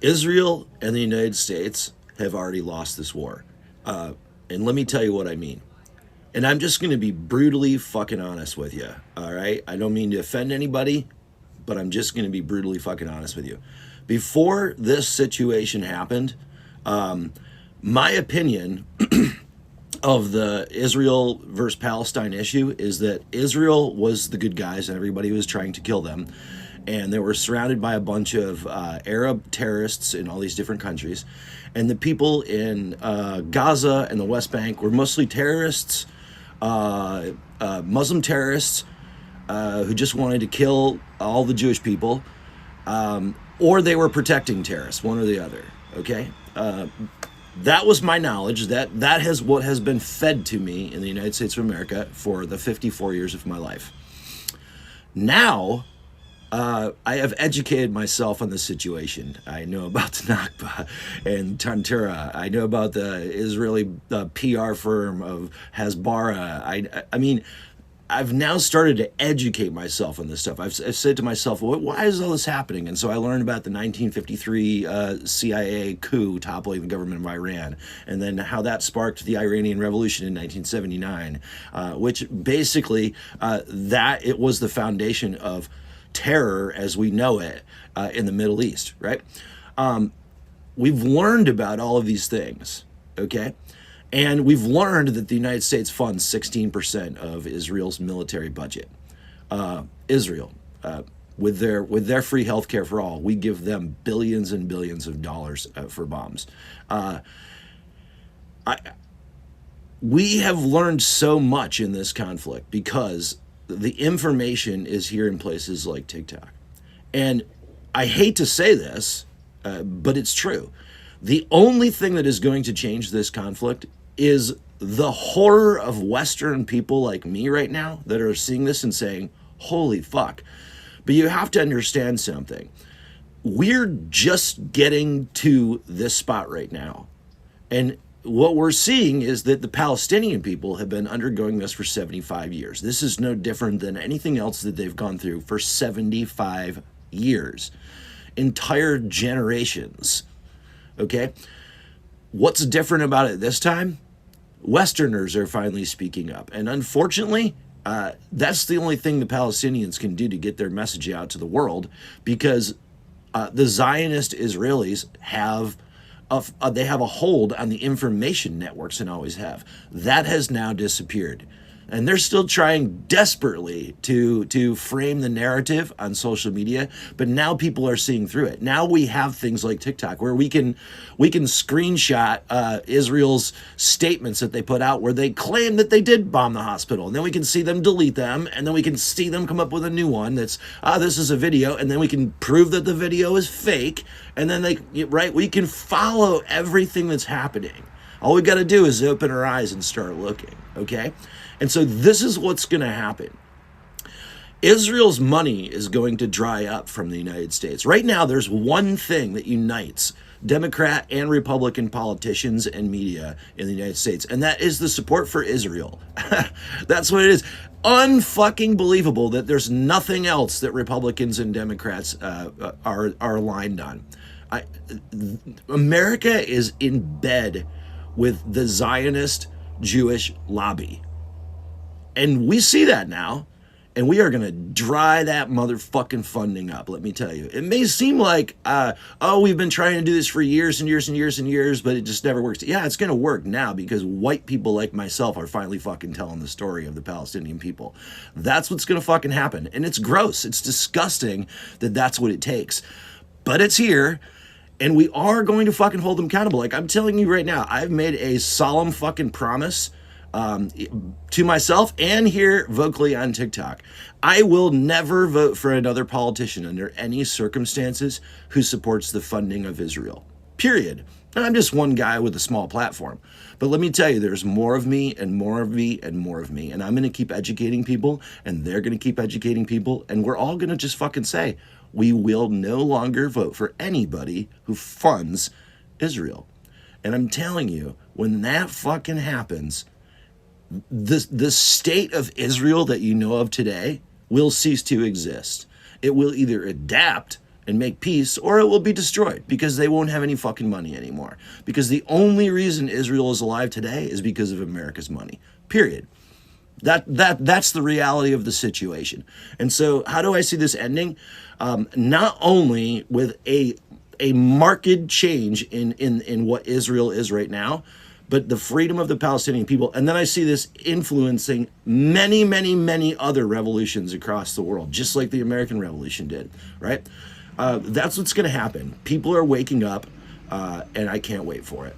Israel and the United States have already lost this war. And let me tell you what I mean. And I'm just going to be brutally fucking honest with you. All right. I don't mean to offend anybody, but I'm just going to be brutally fucking honest with you. Before this situation happened, my opinion of the Israel versus Palestine issue is that Israel was the good guys and everybody was trying to kill them. And they were surrounded by a bunch of Arab terrorists in all these different countries. And the people in Gaza and the West Bank were mostly terrorists, Muslim terrorists who just wanted to kill all the Jewish people, or they were protecting terrorists, one or the other. Okay, that was my knowledge. That has what has been fed to me in the United States of America for the 54 years of my life. Now, I have educated myself on the situation. I know about the Nakba and Tantura. I know about the Israeli PR firm of Hasbara. I mean, I've now started to educate myself on this stuff. I've said to myself, well, why is all this happening? And so I learned about the 1953 CIA coup toppling the government of Iran, and then how that sparked the Iranian Revolution in 1979, which basically that it was the foundation of terror as we know it in the Middle East, right? We've learned about all of these things, okay? And we've learned that the United States funds 16% of Israel's military budget. Israel, with their free healthcare for all, we give them billions and billions of dollars for bombs. We have learned so much in this conflict because the information is here in places like TikTok. And I hate to say this, but it's true. The only thing that is going to change this conflict is the horror of Western people like me right now that are seeing this and saying, holy fuck. But you have to understand something. We're just getting to this spot right now. And what we're seeing is that the Palestinian people have been undergoing this for 75 years. This is no different than anything else that they've gone through for 75 years. Entire generations. Okay? What's different about it this time? Westerners are finally speaking up. And unfortunately, that's the only thing the Palestinians can do to get their message out to the world, because the Zionist Israelis have they have a hold on the information networks and always have. That has now disappeared. And they're still trying desperately to frame the narrative on social media, but now people are seeing through it. Now we have things like TikTok where we can screenshot Israel's statements that they put out where they claim that they did bomb the hospital, and then we can see them delete them, and then we can see them come up with a new one that's this is a video, and then we can prove that the video is fake, and then we can follow everything that's happening. All we got to do is open our eyes and start looking, okay? And so this is what's going to happen. Israel's money is going to dry up from the United States. Right now, there's one thing that unites Democrat and Republican politicians and media in the United States, and that is the support for Israel. That's what it is. Unfucking believable that there's nothing else that Republicans and Democrats are aligned on. America is in bed with the Zionist Jewish lobby. And we see that now, and we are going to dry that motherfucking funding up, let me tell you. It may seem like, we've been trying to do this for years and years and years and years, but it just never works. Yeah, it's going to work now because white people like myself are finally fucking telling the story of the Palestinian people. That's what's going to fucking happen. And it's gross. It's disgusting that that's what it takes. But it's here. And we are going to fucking hold them accountable. Like, I'm telling you right now, I've made a solemn fucking promise to myself and here vocally on TikTok. I will never vote for another politician under any circumstances who supports the funding of Israel. Period. And I'm just one guy with a small platform. But let me tell you, there's more of me and more of me and more of me. And I'm going to keep educating people, and they're going to keep educating people. And we're all going to just fucking say, we will no longer vote for anybody who funds Israel. And I'm telling you, when that fucking happens, the state of Israel that you know of today will cease to exist. It will either adapt and make peace, or it will be destroyed because they won't have any fucking money anymore. Because the only reason Israel is alive today is because of America's money. Period. That's the reality of the situation. And so how do I see this ending? Not only with a marked change in what Israel is right now, but the freedom of the Palestinian people. And then I see this influencing many, many, many other revolutions across the world, just like the American Revolution did, right? That's what's going to happen. People are waking up, and I can't wait for it.